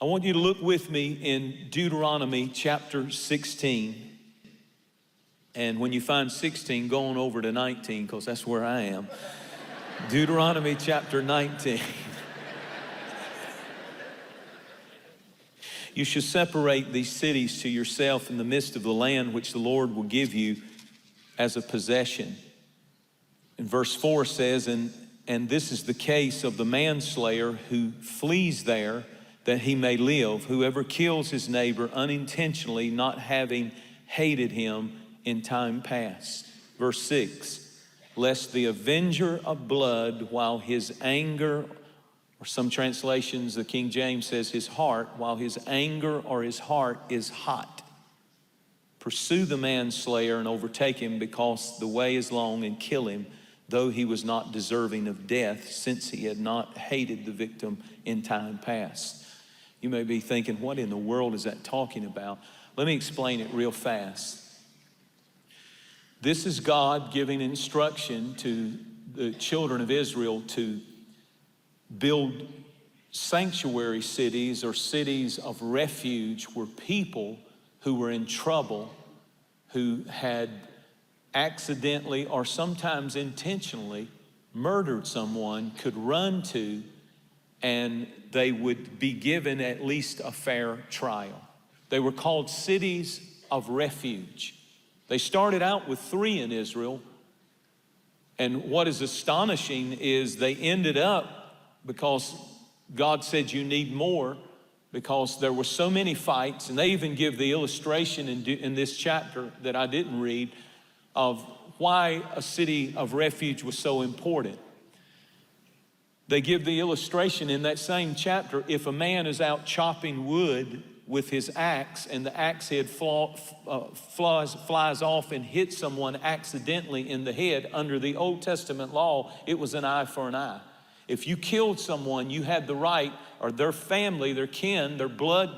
I want you to look with me in Deuteronomy chapter 16. And when you find 16, go on over to 19, because that's where I am. Deuteronomy chapter 19. You shall separate these cities to yourself in the midst of the land which the Lord will give you as a possession. And verse 4 says, and this is the case of the manslayer who flees there that he may live. Whoever kills his neighbor unintentionally, not having hated him in time past. Verse 6, lest the avenger of blood, while his anger, or some translations, the King James says his heart, while his anger or his heart is hot, pursue the manslayer and overtake him, because the way is long, and kill him, though he was not deserving of death, since he had not hated the victim in time past. You may be thinking, what in the world is that talking about? Let me explain it real fast. This is God giving instruction to the children of Israel to build sanctuary cities, or cities of refuge, where people who were in trouble, who had accidentally or sometimes intentionally murdered someone, could run to, and they would be given at least a fair trial. They were called cities of refuge. They started out with 3 in Israel, and what is astonishing is they ended up, because God said you need more, because there were so many fights, and they even give the illustration in this chapter that I didn't read of why a city of refuge was so important. They give the illustration in that same chapter. If a man is out chopping wood with his axe, and the axe head flies off and hits someone accidentally in the head, under the Old Testament law, it was an eye for an eye. If you killed someone, you had the right, or their family, their kin, their blood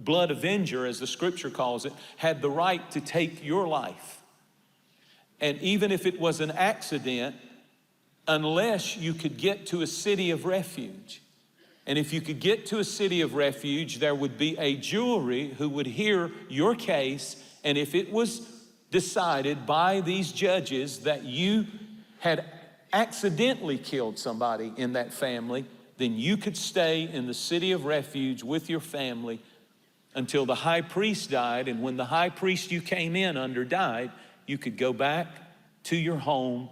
avenger, as the scripture calls it, had the right to take your life. And even if it was an accident, unless you could get to a city of refuge. And if you could get to a city of refuge, there would be a jury who would hear your case, and if it was decided by these judges that you had accidentally killed somebody in that family, then you could stay in the city of refuge with your family until the high priest died. And when the high priest you came in under died, you could go back to your home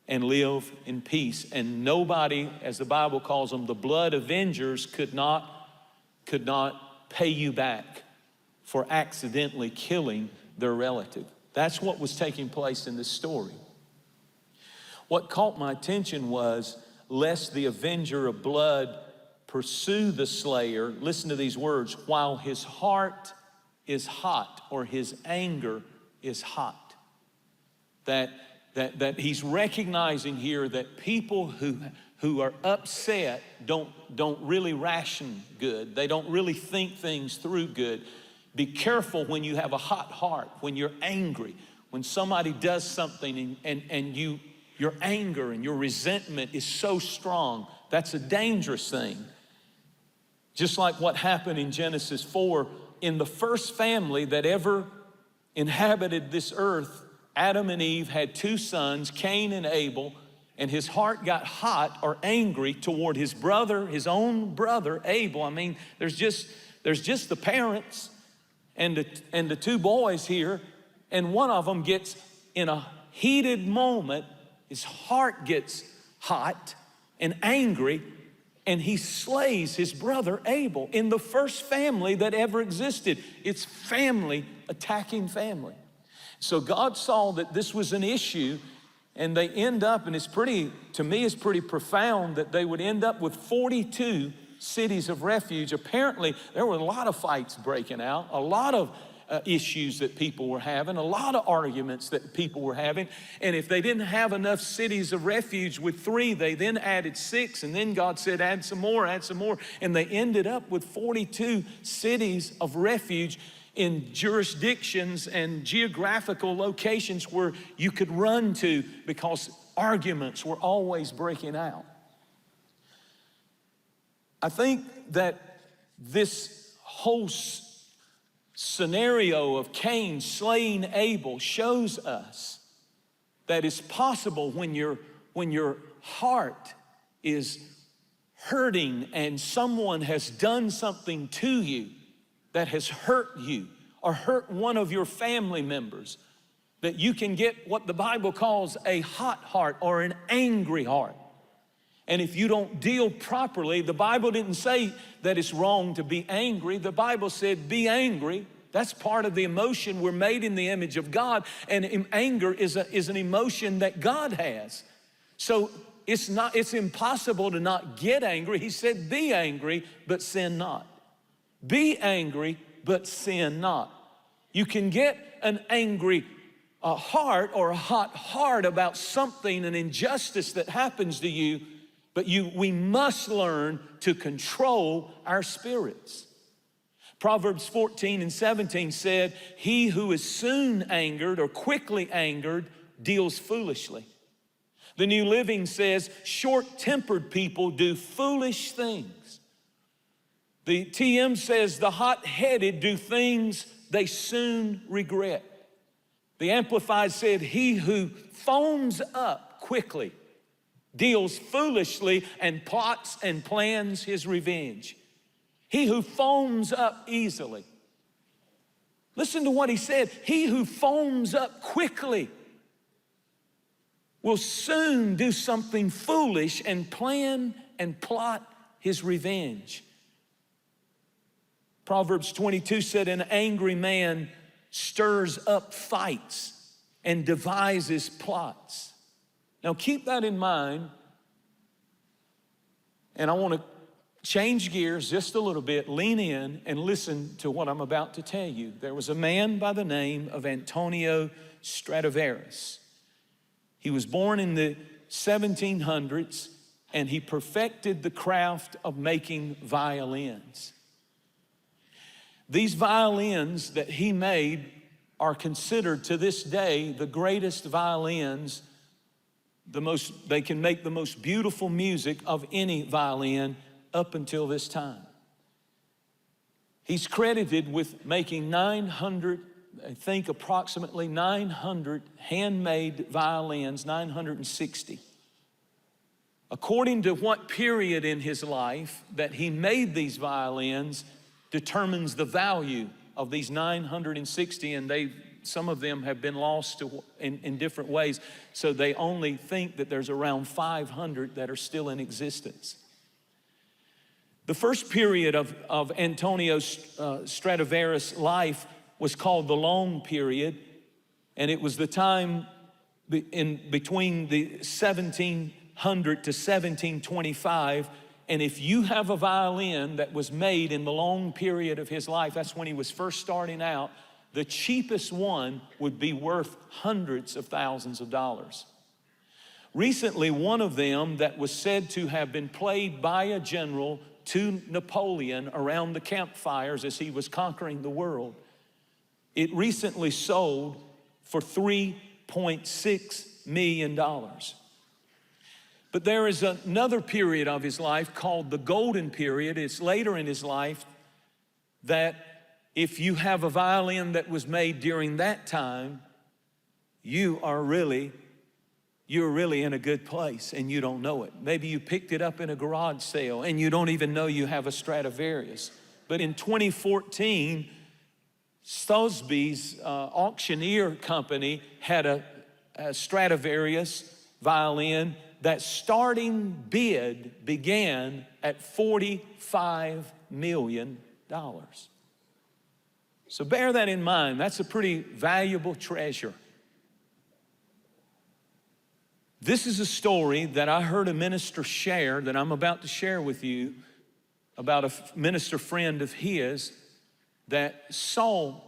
and live in peace. And nobody, as the Bible calls them, the blood avengers, could not pay you back for accidentally killing their relative. That's what was taking place in this story. What caught my attention was, lest the avenger of blood pursue the slayer, listen to these words, while his heart is hot, or his anger is hot. That he's recognizing here that people who are upset don't really ration good. They don't really think things through good. Be careful when you have a hot heart, when you're angry, when somebody does something and your anger and your resentment is so strong. That's a dangerous thing. Just like what happened in Genesis 4, in the first family that ever inhabited this earth, Adam and Eve had 2 sons, Cain and Abel, and his heart got hot or angry toward his brother, his own brother, Abel. I mean, there's just the parents and the 2 boys here, and one of them gets in a heated moment, his heart gets hot and angry, and he slays his brother Abel in the first family that ever existed. It's family attacking family. So God saw that this was an issue, and they end up, and to me it's pretty profound that they would end up with 42 cities of refuge. Apparently, there were a lot of fights breaking out, a lot of issues that people were having, a lot of arguments that people were having. And if they didn't have enough cities of refuge with 3, they then added 6, and then God said, add some more, and they ended up with 42 cities of refuge in jurisdictions and geographical locations where you could run to, because arguments were always breaking out. I think that this whole scenario of Cain slaying Abel shows us that it's possible when your heart is hurting and someone has done something to you that has hurt you or hurt one of your family members, that you can get what the Bible calls a hot heart or an angry heart. And if you don't deal properly, the Bible didn't say that it's wrong to be angry. The Bible said be angry. That's part of the emotion. We're made in the image of God, and anger is an emotion that God has. So it's impossible to not get angry. He said be angry, but sin not. Be angry, but sin not. You can get an angry heart or a hot heart about something, an injustice that happens to you, but we must learn to control our spirits. Proverbs 14:17 said, he who is soon angered or quickly angered deals foolishly. The New Living says, short-tempered people do foolish things. The TM says, the hot-headed do things they soon regret. The Amplified said, he who foams up quickly deals foolishly and plots and plans his revenge. He who foams up easily. Listen to what he said. He who foams up quickly will soon do something foolish and plan and plot his revenge. Proverbs 22 said, an angry man stirs up fights and devises plots. Now keep that in mind, and I want to change gears just a little bit, lean in and listen to what I'm about to tell you. There was a man by the name of Antonio Stradivaris. He was born in the 1700s, and he perfected the craft of making violins. These violins that he made are considered to this day the greatest violins. They can make the most beautiful music of any violin up until this time. He's credited with making 900, I think approximately 900 handmade violins, 960. According to what period in his life that he made these violins determines the value of these 960, and some of them have been lost in different ways, so they only think that there's around 500 that are still in existence. The first period of Antonio Stradivaris' life was called the Long Period, and it was the time between the 1700 to 1725. And if you have a violin that was made in the long period of his life, that's when he was first starting out, the cheapest one would be worth hundreds of thousands of dollars. Recently, one of them that was said to have been played by a general to Napoleon around the campfires as he was conquering the world, it recently sold for $3.6 million. But there is another period of his life called the Golden Period. It's later in his life that if you have a violin that was made during that time, you're really in a good place and you don't know it. Maybe you picked it up in a garage sale and you don't even know you have a Stradivarius. But in 2014, Sotheby's auctioneer company had a Stradivarius violin that starting bid began at $45 million. So bear that in mind. That's a pretty valuable treasure. This is a story that I heard a minister share that I'm about to share with you about a minister friend of his that saw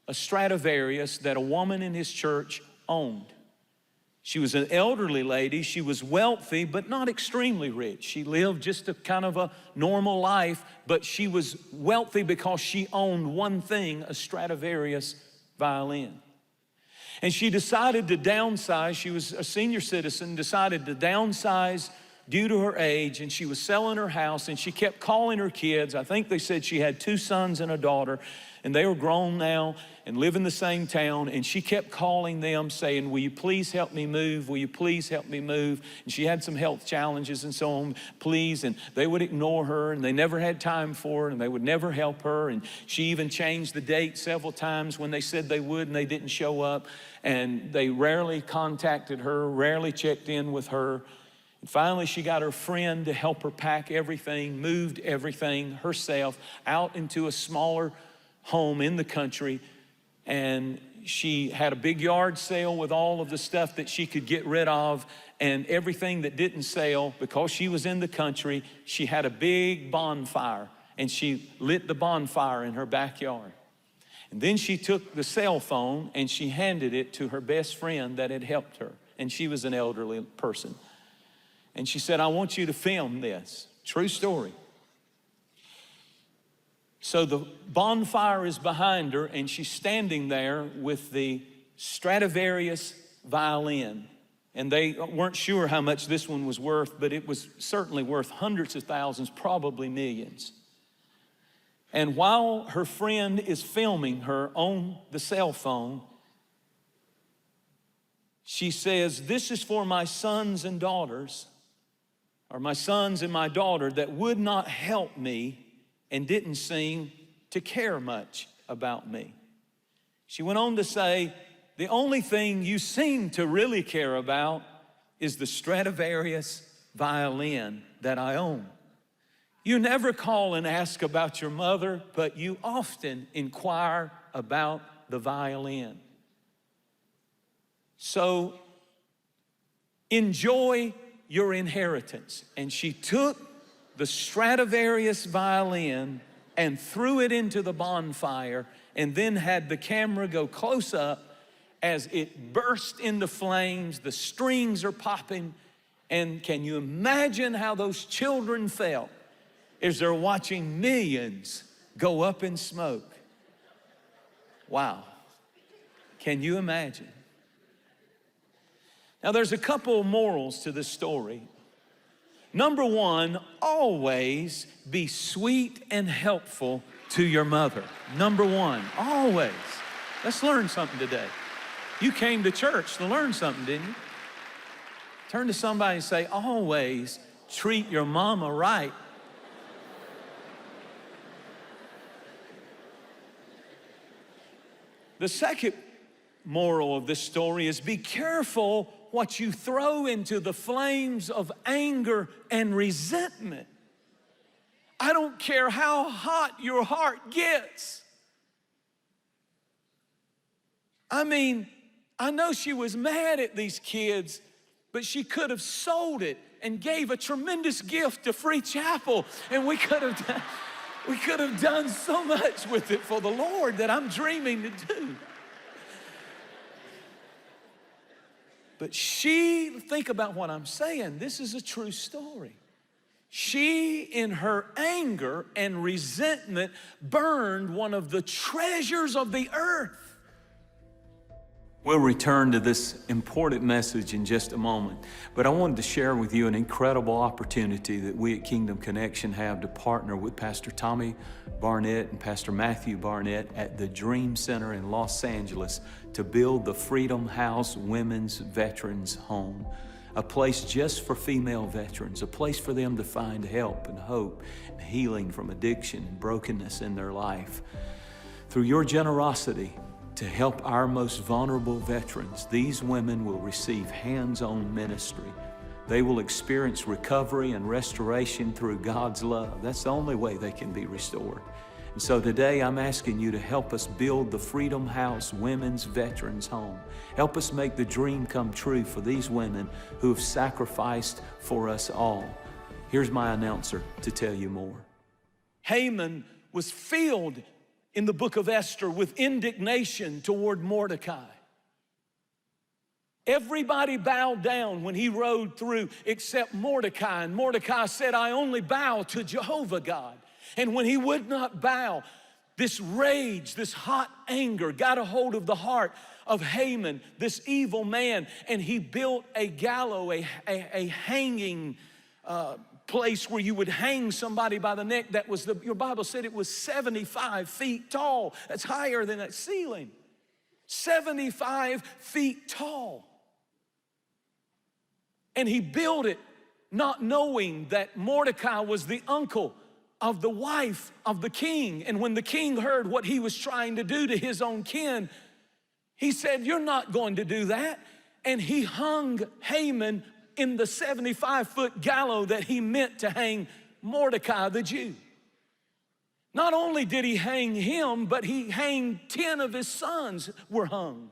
a Stradivarius that a woman in his church owned. She was an elderly lady. She was wealthy, but not extremely rich. She lived just a kind of a normal life, but she was wealthy because she owned one thing, a Stradivarius violin. And she decided to downsize. She was a senior citizen, decided to downsize due to her age, and she was selling her house, and she kept calling her kids. I think they said she had 2 sons and a daughter, and they were grown now and live in the same town, and she kept calling them saying, will you please help me move? Will you please help me move? And she had some health challenges and so on, please. And they would ignore her, and they never had time for her, and they would never help her. And she even changed the date several times when they said they would, and they didn't show up. And they rarely contacted her, rarely checked in with her. And finally, she got her friend to help her pack everything, moved everything herself out into a smaller home in the country. And she had a big yard sale with all of the stuff that she could get rid of, and everything that didn't sell, because she was in the country, she had a big bonfire, and she lit the bonfire in her backyard. And then she took the cell phone and she handed it to her best friend that had helped her. And she was an elderly person. And she said, I want you to film this. True story. So the bonfire is behind her, and she's standing there with the Stradivarius violin. And they weren't sure how much this one was worth, but it was certainly worth hundreds of thousands, probably millions. And while her friend is filming her on the cell phone, she says, this is for my sons and daughters, or my sons and my daughter that would not help me and didn't seem to care much about me. She went on to say, the only thing you seem to really care about is the Stradivarius violin that I own. You never call and ask about your mother, but you often inquire about the violin. So enjoy your inheritance. And she took the Stradivarius violin and threw it into the bonfire, and then had the camera go close up as it burst into flames. The strings are popping. And can you imagine how those children felt as they're watching millions go up in smoke? Wow. Can you imagine? Now, there's a couple morals to this story. Number one, always be sweet and helpful to your mother. Number one, always. Let's learn something today. You came to church to learn something, didn't you? Turn to somebody and say, always treat your mama right. The second moral of this story is be careful what you throw into the flames of anger and resentment. I don't care how hot your heart gets. I mean, I know she was mad at these kids, but she could have sold it and gave a tremendous gift to Free Chapel, and we could have done so much with it for the Lord that I'm dreaming to do. But think about what I'm saying. This is a true story. She, in her anger and resentment, burned one of the treasures of the earth. We'll return to this important message in just a moment, but I wanted to share with you an incredible opportunity that we at Kingdom Connection have to partner with Pastor Tommy Barnett and Pastor Matthew Barnett at the Dream Center in Los Angeles to build the Freedom House Women's Veterans Home, a place just for female veterans, a place for them to find help and hope and healing from addiction and brokenness in their life. Through your generosity, to help our most vulnerable veterans, these women will receive hands-on ministry. They will experience recovery and restoration through God's love. That's the only way they can be restored. And so today I'm asking you to help us build the Freedom House Women's Veterans Home. Help us make the dream come true for these women who have sacrificed for us all. Here's my announcer to tell you more. Haman was filled in the book of Esther with indignation toward Mordecai. Everybody bowed down when he rode through except Mordecai. And Mordecai said, I only bow to Jehovah God. And when he would not bow, this rage, this hot anger got a hold of the heart of Haman, this evil man. And he built a gallows, a hanging place where you would hang somebody by the neck. That was your Bible said it was 75 feet tall. That's higher than that ceiling. 75 feet tall. And he built it not knowing that Mordecai was the uncle of the wife of the king. And when the king heard what he was trying to do to his own kin, he said, "You're not going to do that." And he hung Haman in the 75-foot gallows that he meant to hang Mordecai the Jew. Not only did he hang him, but he hanged 10 of his sons were hung.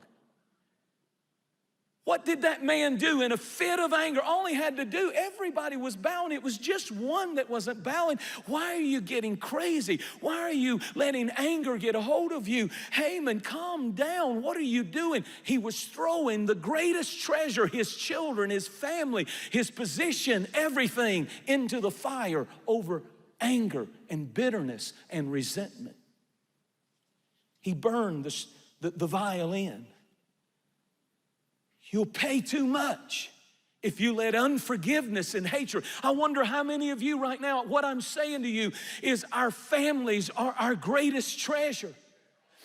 What did that man do in a fit of anger? All he had to do, everybody was bowing. It was just one that wasn't bowing. Why are you getting crazy? Why are you letting anger get a hold of you? Haman, calm down. What are you doing? He was throwing the greatest treasure, his children, his family, his position, everything into the fire over anger and bitterness and resentment. He burned the violin. You'll pay too much if you let unforgiveness and hatred. I wonder how many of you right now, what I'm saying to you is our families are our greatest treasure.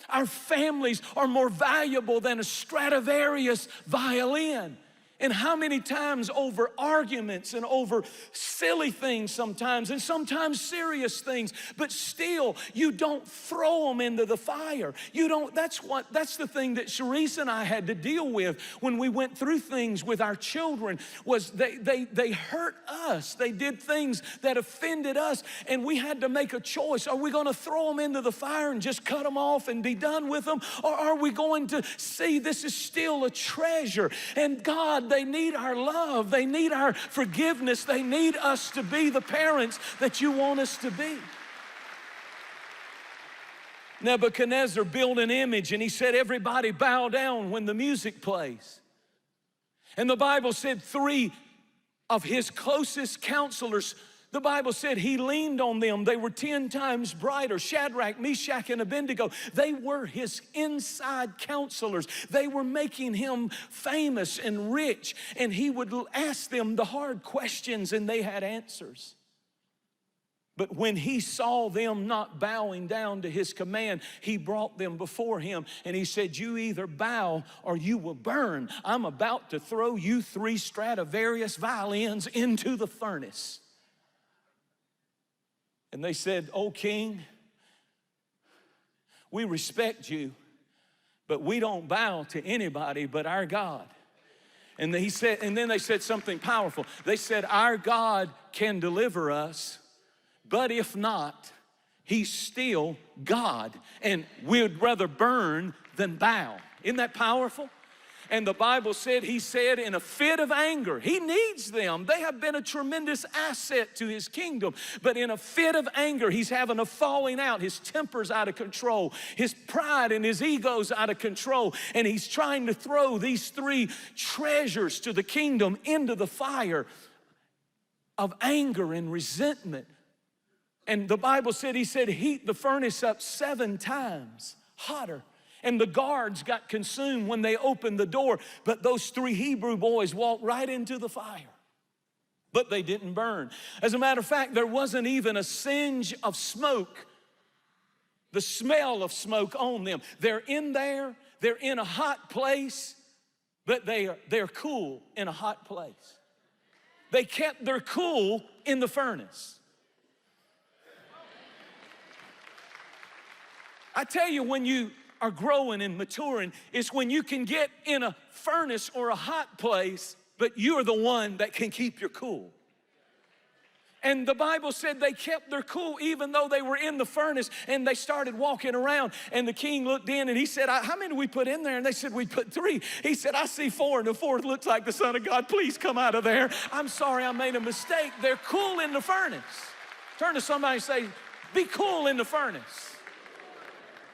Our families are more valuable than a Stradivarius violin. And how many times over arguments and over silly things sometimes, and sometimes serious things, but still you don't throw them into the fire. You don't, that's the thing that Cherise and I had to deal with when we went through things with our children, was they hurt us. They did things that offended us, and we had to make a choice. Are we gonna throw them into the fire and just cut them off and be done with them? Or are we going to see this is still a treasure? And God, they need our love. They need our forgiveness. They need us to be the parents that you want us to be. Nebuchadnezzar built an image, and he said, "Everybody bow down when the music plays." And the Bible said 3 of his closest counselors, the Bible said he leaned on them. They were 10 times brighter. Shadrach, Meshach, and Abednego. They were his inside counselors. They were making him famous and rich. And he would ask them the hard questions, and they had answers. But when he saw them not bowing down to his command, he brought them before him. And he said, "You either bow or you will burn. I'm about to throw you 3 Stradivarius violins into the furnace." And they said, "Oh, King, we respect you, but we don't bow to anybody but our God." And then they said something powerful. They said, "Our God can deliver us, but if not, he's still God, and we'd rather burn than bow." Isn't that powerful? And the Bible said, he said in a fit of anger, he needs them. They have been a tremendous asset to his kingdom. But in a fit of anger, he's having a falling out. His temper's out of control. His pride and his ego's out of control. And he's trying to throw these 3 treasures to the kingdom into the fire of anger and resentment. And the Bible said, he said, heat the furnace up 7 times hotter. And the guards got consumed when they opened the door. But those 3 Hebrew boys walked right into the fire. But they didn't burn. As a matter of fact, there wasn't even a singe of smoke, the smell of smoke on them. They're in there, they're in a hot place, but they're cool in a hot place. They kept their cool in the furnace. I tell you, when you are growing and maturing, it's when you can get in a furnace or a hot place, but you're the one that can keep your cool. And the Bible said they kept their cool even though they were in the furnace, and they started walking around. And the king looked in and he said, "How many did we put in there?" And they said, "We put 3. He said, "I see 4, and the 4th looks like the Son of God. Please come out of there. I'm sorry, I made a mistake." They're cool in the furnace. Turn to somebody and say, "Be cool in the furnace."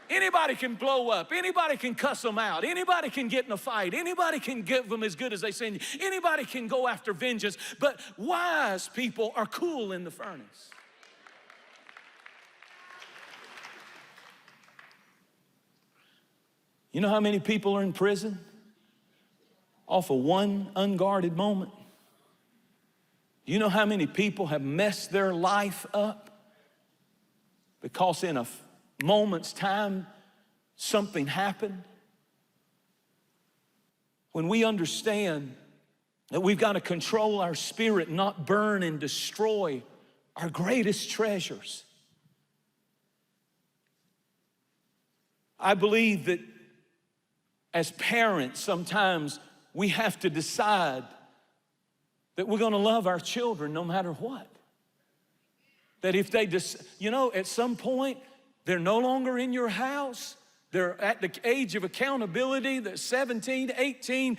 Anybody can blow up. Anybody can cuss them out. Anybody can get in a fight. Anybody can give them as good as they send you. Anybody can go after vengeance. But wise people are cool in the furnace. You know how many people are in prison off of one unguarded moment? You know how many people have messed their life up because in a moment's time something happened? When we understand that we've got to control our spirit, not burn and destroy our greatest treasures. I believe that as parents, sometimes we have to decide that we're going to love our children no matter what. That if they at some point, they're no longer in your house. They're at the age of accountability. They're 17, 18,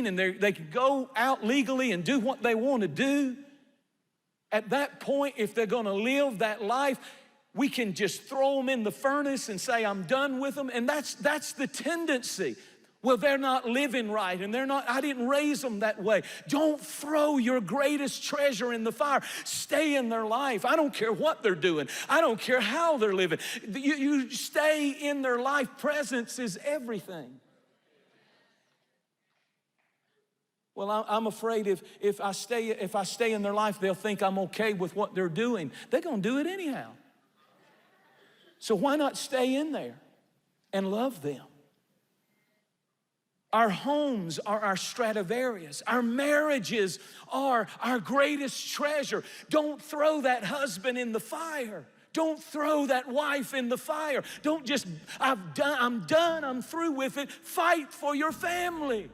and they can go out legally and do what they want to do. At that point, if they're going to live that life, we can just throw them in the furnace and say, I'm done with them. And that's the tendency. Well, they're not living right, and I didn't raise them that way. Don't throw your greatest treasure in the fire. Stay in their life. I don't care what they're doing. I don't care how they're living. You stay in their life. Presence is everything. Well, I'm afraid if I stay in their life, they'll think I'm okay with what they're doing. They're going to do it anyhow. So why not stay in there and love them? Our homes are our Stradivarius. Our marriages are our greatest treasure. Don't throw that husband in the fire. Don't throw that wife in the fire. Don't just, I'm done, I'm through with it. Fight for your family.